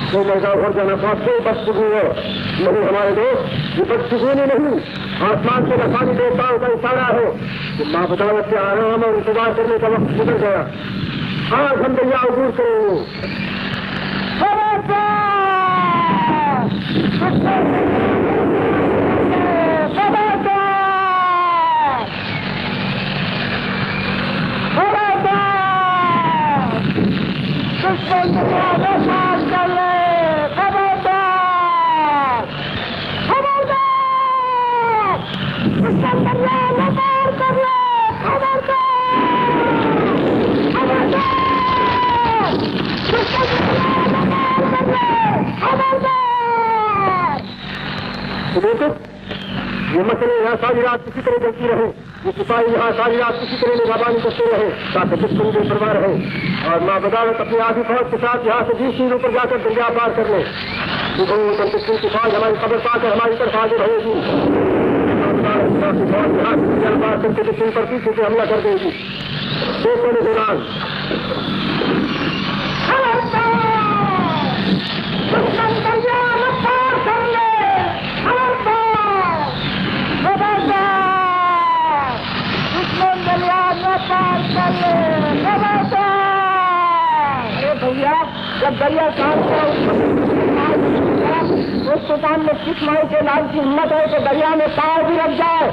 कोई लड़का घर जाना पास कोई बदसुगू हो नहीं हमारे दोस्त, ये बदसुगूनी नहीं, आसमान से रसानी देवताओं का इशारा है कि माँ बदावत से आराम और इंतजार करने का वक्त गुजर गया। आज हम भैया अबूर करेंगे। ये मसले यहाँ सारी रात किसी तरह चलती रहे, ये सिपाही यहाँ सारी रात किसी तरह निगरानी करते रहे ताकि दुश्मन के परवाह रहे और माँ बदावत अपनी आधी फौज के साथ यहाँ से 20 मील ऊपर जाकर दरिया पार कर ले। दुश्मन की फौज हमारी खबर पाकर हमारी तरफ आगे रहेगी। पार करके दुश्मन पर पीछे से हमला कर देगी। देखो निशान भैया जब दरिया साफ उस दुकान में किस माई के लाल की हिम्मत है तो दरिया में पाव भी रख जाए।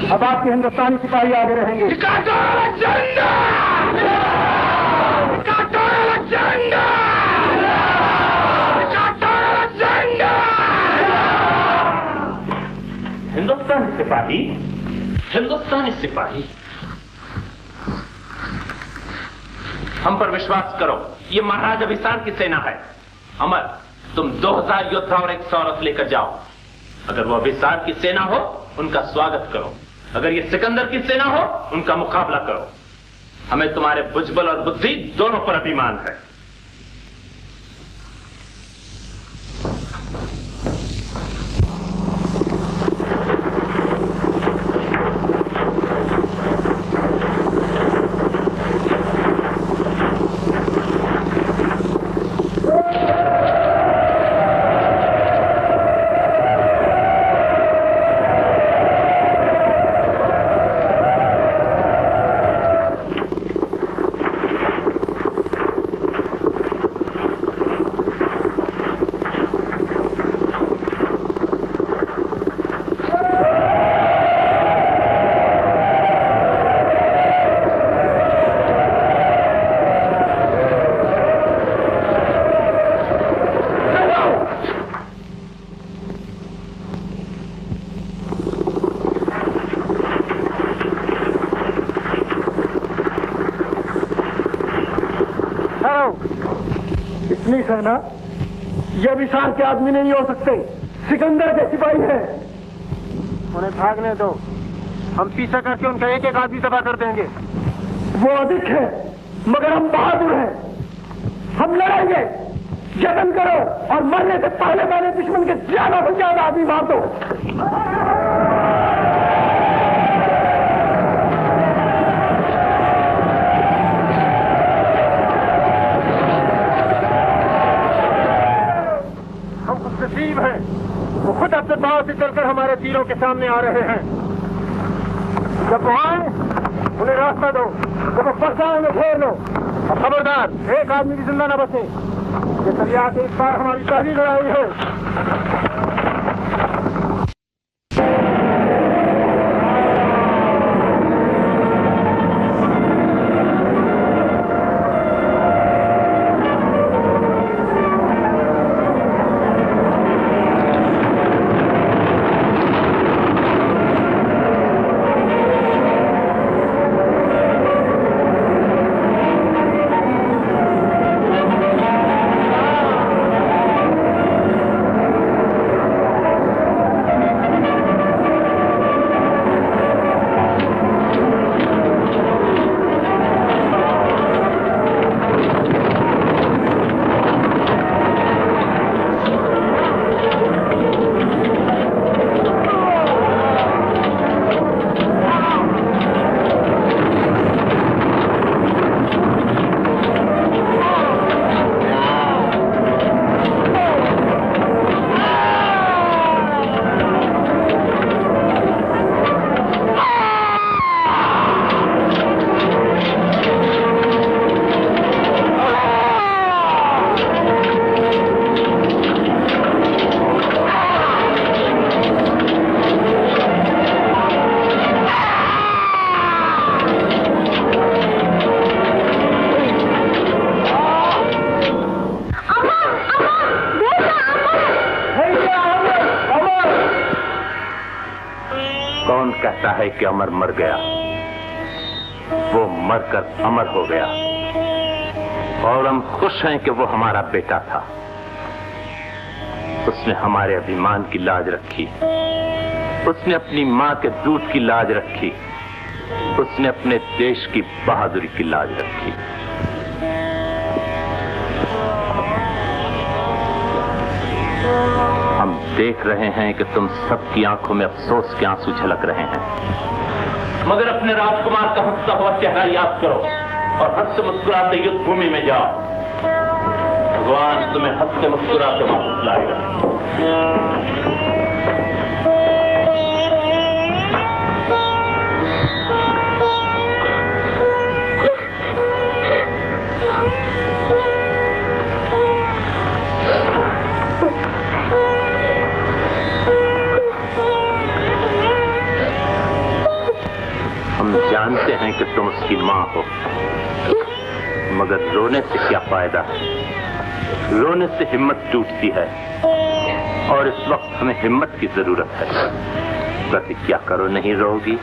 अब आपके हिंदुस्तानी सिपाही आगे रहेंगे। हिंदुस्तानी सिपाही, हिंदुस्तानी सिपाही, हम पर विश्वास करो, ये महाराज अभिसार की सेना है। अमर, तुम 2000 योद्धा और 100 औरत लेकर जाओ। अगर वो अभिसार की सेना हो, उनका स्वागत करो। अगर ये सिकंदर की सेना हो, उनका मुकाबला करो। हमें तुम्हारे बुजबल और बुद्धि दोनों पर अभिमान है। पुलिस है ना? ये विशाल के आदमी नहीं हो सकते, सिकंदर के सिपाही हैं। उन्हें भागने दो, हम पीछा करके उनका एक एक आदमी तबाह कर देंगे। वो अधिक है मगर हम बहादुर हैं, हम लड़ेंगे। जतन करो और मरने से पहले पहले दुश्मन के ज्यादा से ज्यादा आदमी मार दो। हम खुद नसीब हैं, वो खुद अपने पांव से चलकर हमारे तीरों के सामने आ रहे हैं। जब वो आए उन्हें रास्ता दो, जब वो फंस जाए उन्हें घेर लो और खबरदार एक आदमी भी जिंदा न बचे। ये दरिया के इस बार हमारी पहली लड़ाई है। कहता है कि अमर मर गया, वो मरकर अमर हो गया और हम खुश हैं कि वो हमारा बेटा था। उसने हमारे अभिमान की लाज रखी, उसने अपनी मां के दूध की लाज रखी, उसने अपने देश की बहादुरी की लाज रखी। हम देख रहे हैं कि तुम सबकी आंखों में अफसोस के आंसू झलक रहे हैं, मगर अपने राजकुमार का हंसता हुआ चेहरा याद करो और हंस मुस्कुराते युद्ध भूमि में जाओ। भगवान तुम्हें हंसते मुस्कुराते वापस लाएगा। जानते हैं कि तुम उसकी मां हो, मगर रोने से क्या फायदा है? रोने से हिम्मत टूटती है और इस वक्त हमें हिम्मत की जरूरत है। प्रतिज्ञा करो, नहीं रोगी?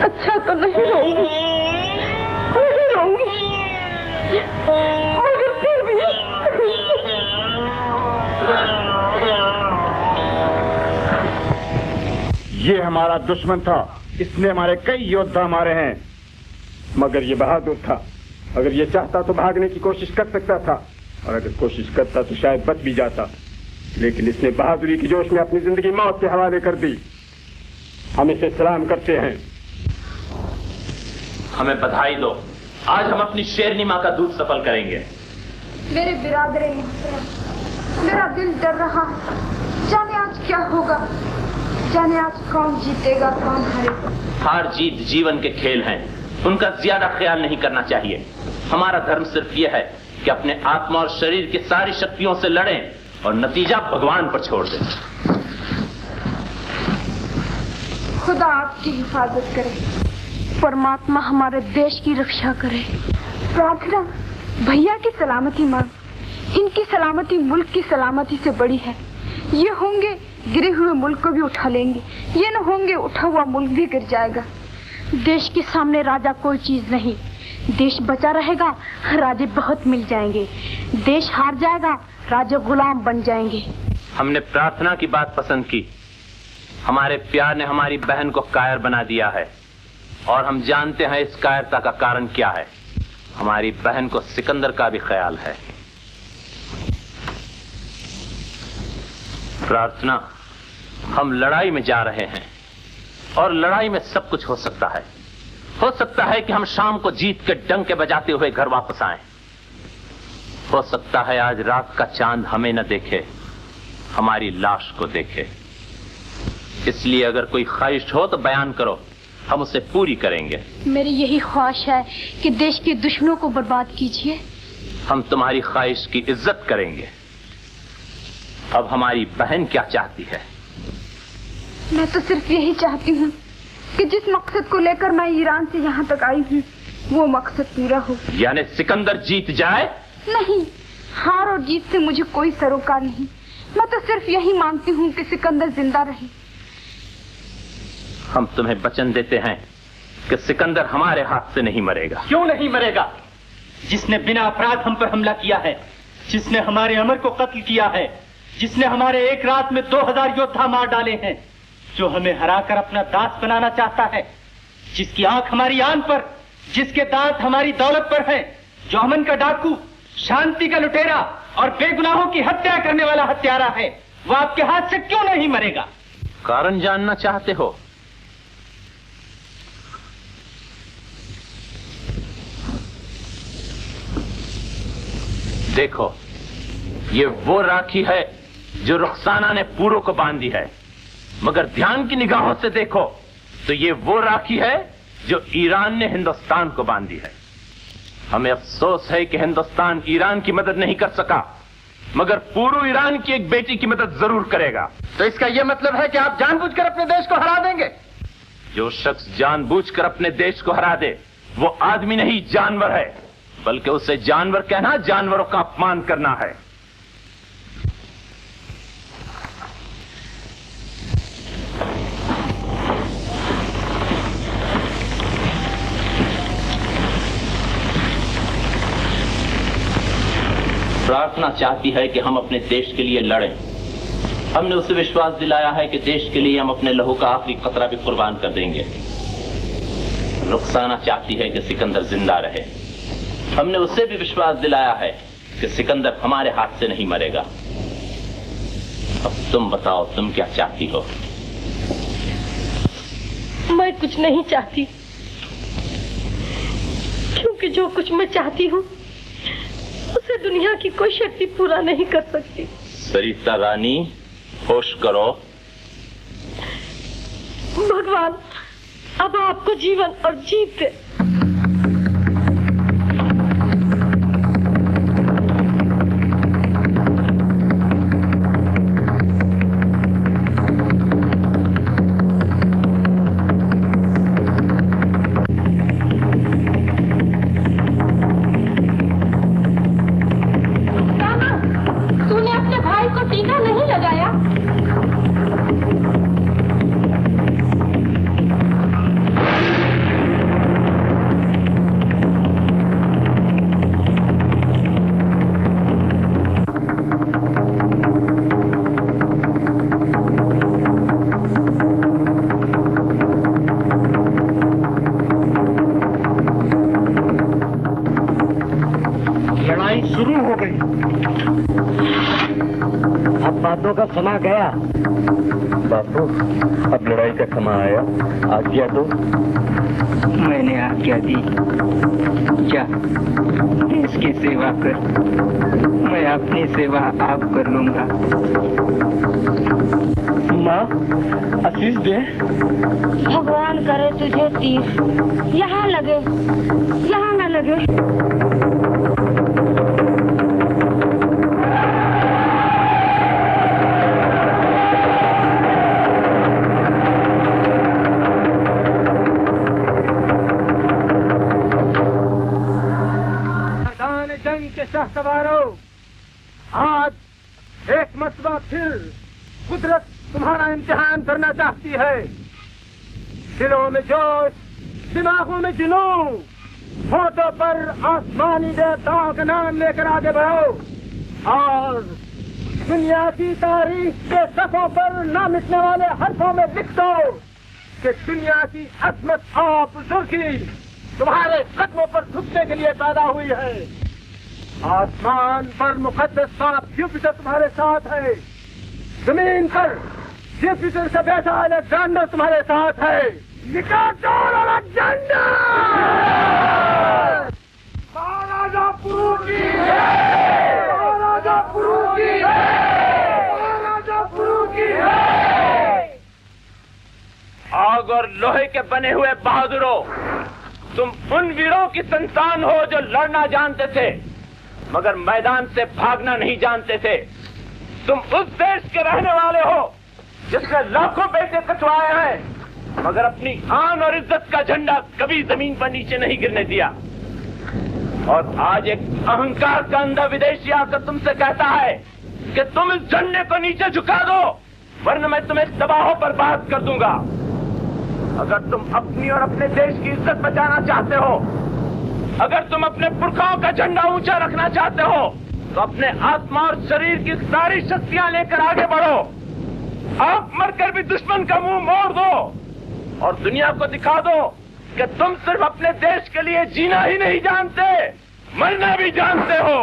अच्छा तो नहीं रोऊंगी, नहीं रोऊंगी, मगर फिर भी ये हमारा दुश्मन था, इसने हमारे कई योद्धा मारे हैं, मगर ये बहादुर था। अगर ये चाहता तो भागने की कोशिश कर सकता था और अगर कोशिश करता तो शायद बच भी जाता, लेकिन इसने बहादुरी की जोश में अपनी जिंदगी मौत के हवाले कर दी। हम इसे सलाम करते हैं। हमें बधाई दो, आज हम अपनी शेरनी मां का दूध सफल करेंगे। मेरे बिरादरे मोहतरम, मेरा दिल डर रहा है, जाने आज क्या होगा, जाने आज कौन जीतेगा कौन हारेगा। हार जीत जीवन के खेल हैं, उनका ज्यादा ख्याल नहीं करना चाहिए। हमारा धर्म सिर्फ यह है कि अपने आत्मा और शरीर की सारी शक्तियों से लड़ें और नतीजा भगवान पर छोड़ दें। खुदा आपकी हिफाजत करे, परमात्मा हमारे देश की रक्षा करे। प्रार्थना भैया की सलामती मांग, इनकी सलामती मुल्क की सलामती से बड़ी है। ये होंगे गिरे हुए मुल्क को भी उठा लेंगे, ये न होंगे उठा हुआ मुल्क भी गिर जाएगा। देश के सामने राजा कोई चीज नहीं, देश बचा रहेगा, राजे बहुत मिल जाएंगे। देश हार जाएगा, राजे गुलाम बन जाएंगे। हमने प्रार्थना की बात पसंद की। हमारे प्यार ने हमारी बहन को कायर बना दिया है और हम जानते हैं इस कायरता का कारण क्या है। हमारी बहन को सिकंदर का भी ख्याल है। प्रार्थना, हम लड़ाई में जा रहे हैं और लड़ाई में सब कुछ हो सकता है। हो सकता है कि हम शाम को जीत के डंके बजाते हुए घर वापस आएं। हो सकता है आज रात का चांद हमें न देखे, हमारी लाश को देखे। इसलिए अगर कोई ख्वाहिश हो तो बयान करो, हम उसे पूरी करेंगे। मेरी यही ख्वाहिश है कि देश के दुश्मनों को बर्बाद कीजिए। हम तुम्हारी ख्वाहिश की इज्जत करेंगे। अब हमारी बहन क्या चाहती है? मैं तो सिर्फ यही चाहती हूँ कि जिस मकसद को लेकर मैं ईरान से यहाँ तक आई हूँ वो मकसद पूरा हो। यानी सिकंदर जीत जाए? नहीं, हार और जीत से मुझे कोई सरोकार नहीं। मैं तो सिर्फ यही मांगती हूँ कि सिकंदर जिंदा रहे। हम तुम्हें वचन देते हैं कि सिकंदर हमारे हाथ से नहीं मरेगा। क्यों नहीं मरेगा? जिसने बिना अपराध हम पर हमला किया है, जिसने हमारे अमर को कत्ल किया है, जिसने हमारे एक रात में 2000 योद्धा मार डाले हैं, जो हमें हराकर अपना दास बनाना चाहता है, जिसकी आंख हमारी आन पर, जिसके दांत हमारी दौलत पर है, जो अमन का डाकू, शांति का लुटेरा और बेगुनाहों की हत्या करने वाला हत्यारा है, वो आपके हाथ से क्यों नहीं मरेगा? कारण जानना चाहते हो? देखो, ये वो राखी है जो रुखसाना ने पूरो को बांधी है, मगर ध्यान की निगाहों से देखो तो ये वो राखी है जो ईरान ने हिंदुस्तान को बांधी है। हमें अफसोस है कि हिंदुस्तान ईरान की मदद नहीं कर सका, मगर पूरो ईरान की एक बेटी की मदद जरूर करेगा। तो इसका यह मतलब है कि आप जानबूझकर अपने देश को हरा देंगे? जो शख्स जानबूझकर अपने देश को हरा दे वो आदमी नहीं, जानवर है। बल्कि उसे जानवर कहना जानवरों का अपमान करना है। प्रार्थना चाहती है कि हम अपने देश के लिए लड़ें। हमने उसे विश्वास दिलाया है कि देश के लिए हम अपने लहू का आखिरी कतरा भी कुर्बान कर देंगे। रुखसाना चाहती है कि सिकंदर जिंदा रहे। हमने उसे भी विश्वास दिलाया है कि सिकंदर हमारे हाथ से नहीं मरेगा। अब तुम बताओ, तुम क्या चाहती हो? मैं कुछ नहीं चाहती, क्योंकि जो कुछ मैं चाहती हूँ उसे दुनिया की कोई शक्ति पूरा नहीं कर सकती। सरिता रानी, होश करो। भगवान अब आपको जीवन और जीत दे। का समा गया। बापू, अब लड़ाई का समय आया, आज्ञा दो। मैंने आज्ञा दी, जा देश की सेवा कर। मैं अपनी सेवा आप कर लूंगा। माँ, आशीष दे। भगवान करे तुझे तीर यहाँ लगे, यहाँ न लगे। सवारों, आज एक मरतबा फिर कुदरत तुम्हारा इम्तिहान करना चाहती है। दिलों में जोश, दिमागों में जुनून, होठों पर आसमानी देवताओं का नाम लेकर आगे बढ़ो और दुनिया की तारीख के सफ़ों पर न मिटने वाले हर्फों में लिख दो कि दुनिया की अजमत और बुजुर्गी तुम्हारे कदमों पर झुकने के लिए पैदा हुई है। आसमान पर मुकद्दस सांप जुपिटर तुम्हारे साथ है, जमीन पर जुपिटर से बैठा अलेक्जेंडर तुम्हारे साथ है। निकाल अलेक्जेंडर! महाराजा पुरु की जय! महाराजा पुरु की जय! महाराजा पुरु की जय! आग और लोहे के बने हुए बहादुरों, तुम उन वीरों की संतान हो जो लड़ना जानते थे मगर मैदान से भागना नहीं जानते थे। तुम उस देश के रहने वाले हो जिसने लाखों बेटे कटवाए हैं मगर अपनी आन और इज्जत का झंडा कभी जमीन पर नीचे नहीं गिरने दिया। और आज एक अहंकार का अंधा विदेशी आकर तुमसे कहता है कि तुम इस झंडे को नीचे झुका दो वरना मैं तुम्हें तबाह पर बात कर दूंगा। अगर तुम अपनी और अपने देश की इज्जत बचाना चाहते हो, अगर तुम अपने पुरखाओं का झंडा ऊंचा रखना चाहते हो तो अपने आत्मा और शरीर की सारी शक्तियां लेकर आगे बढ़ो। आप मरकर भी दुश्मन का मुंह मोड़ दो और दुनिया को दिखा दो कि तुम सिर्फ अपने देश के लिए जीना ही नहीं जानते, मरना भी जानते हो।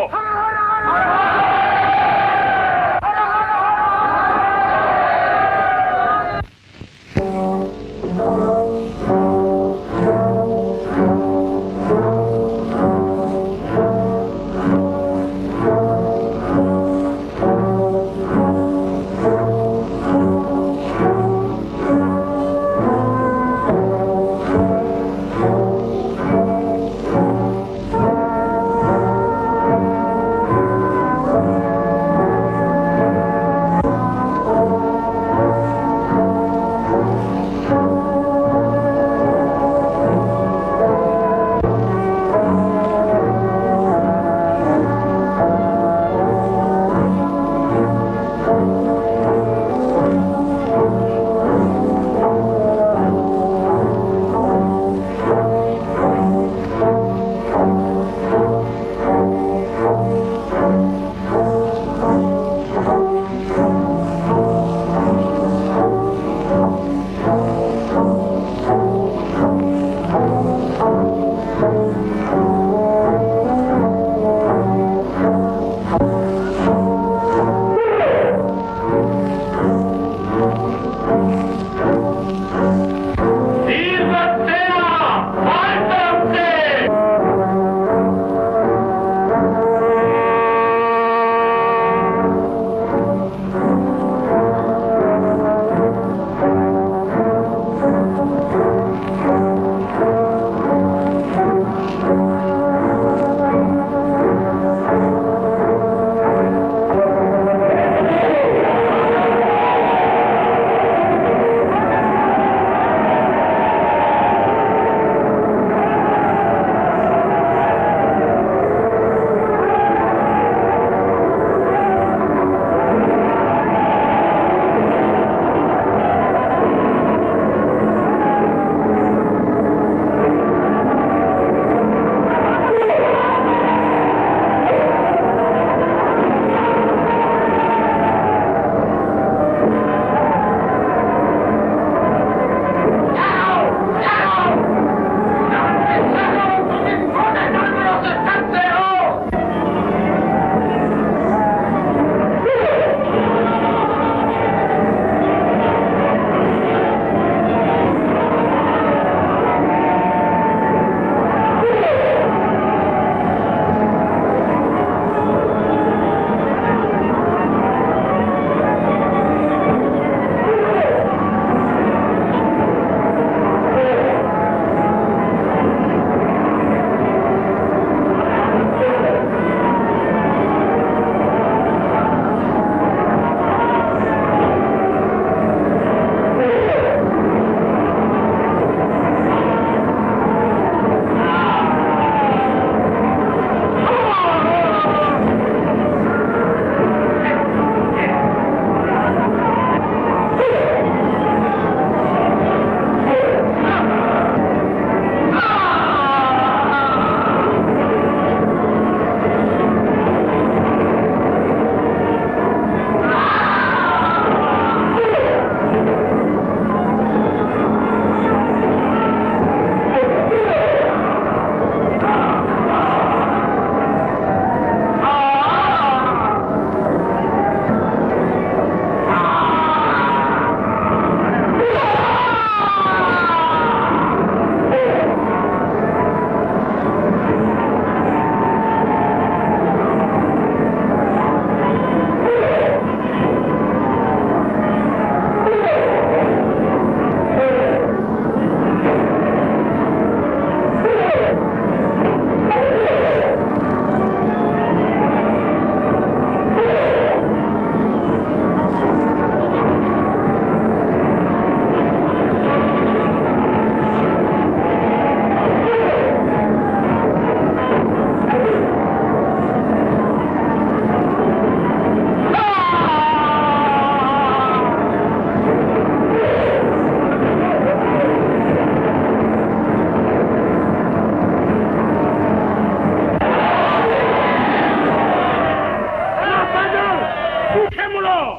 बढ़ो,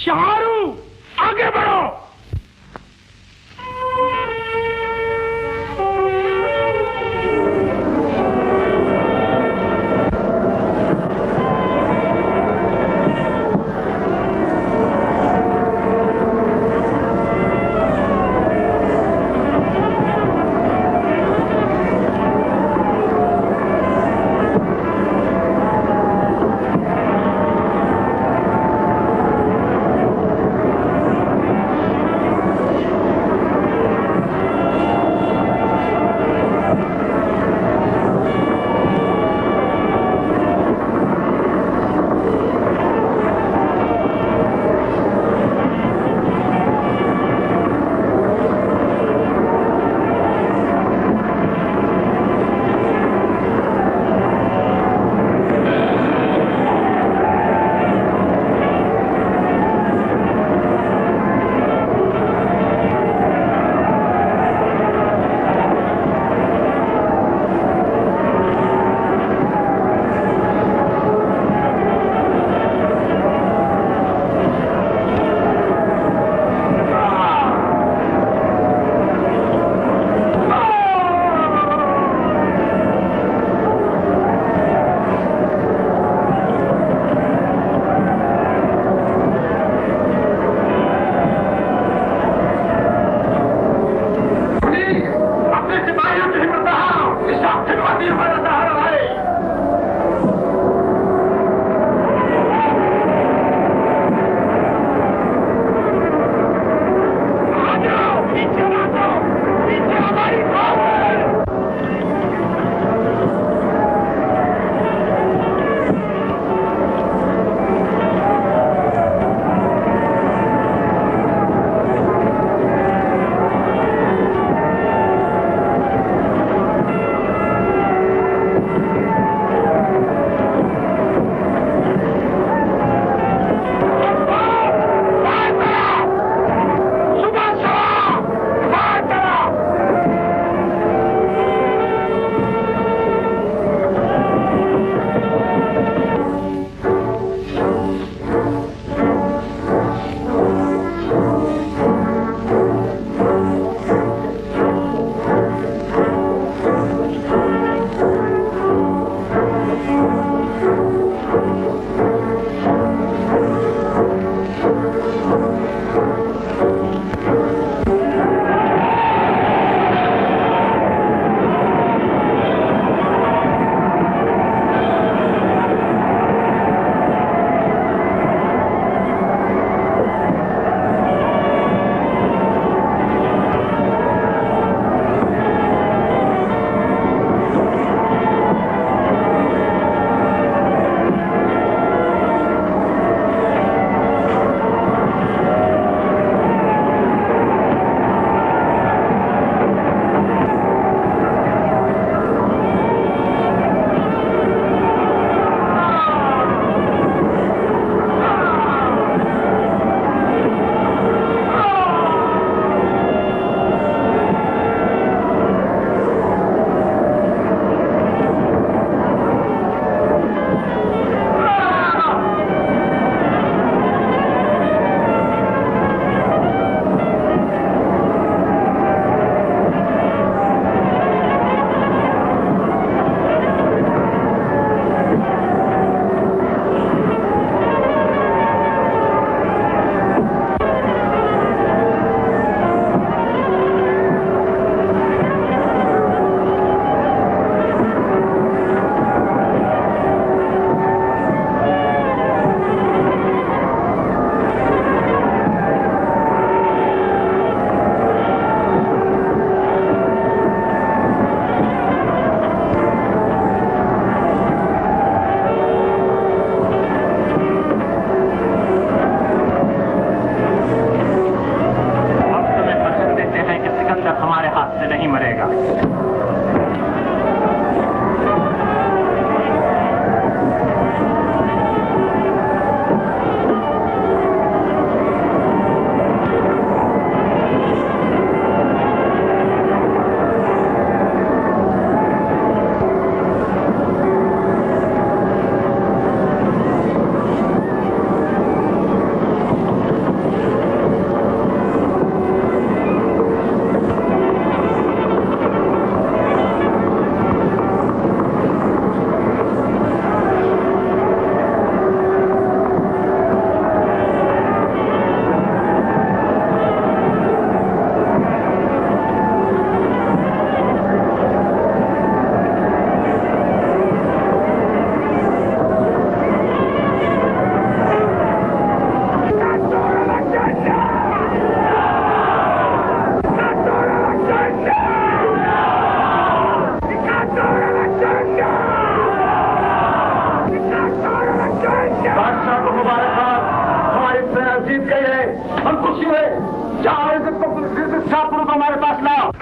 शाहरू आगे बढ़ो। बादशाह को मुबारकबाद, हमारी सेना जीत गई है, हम खुशी हुए। जाओ इज्जत को हमारे पास लाओ।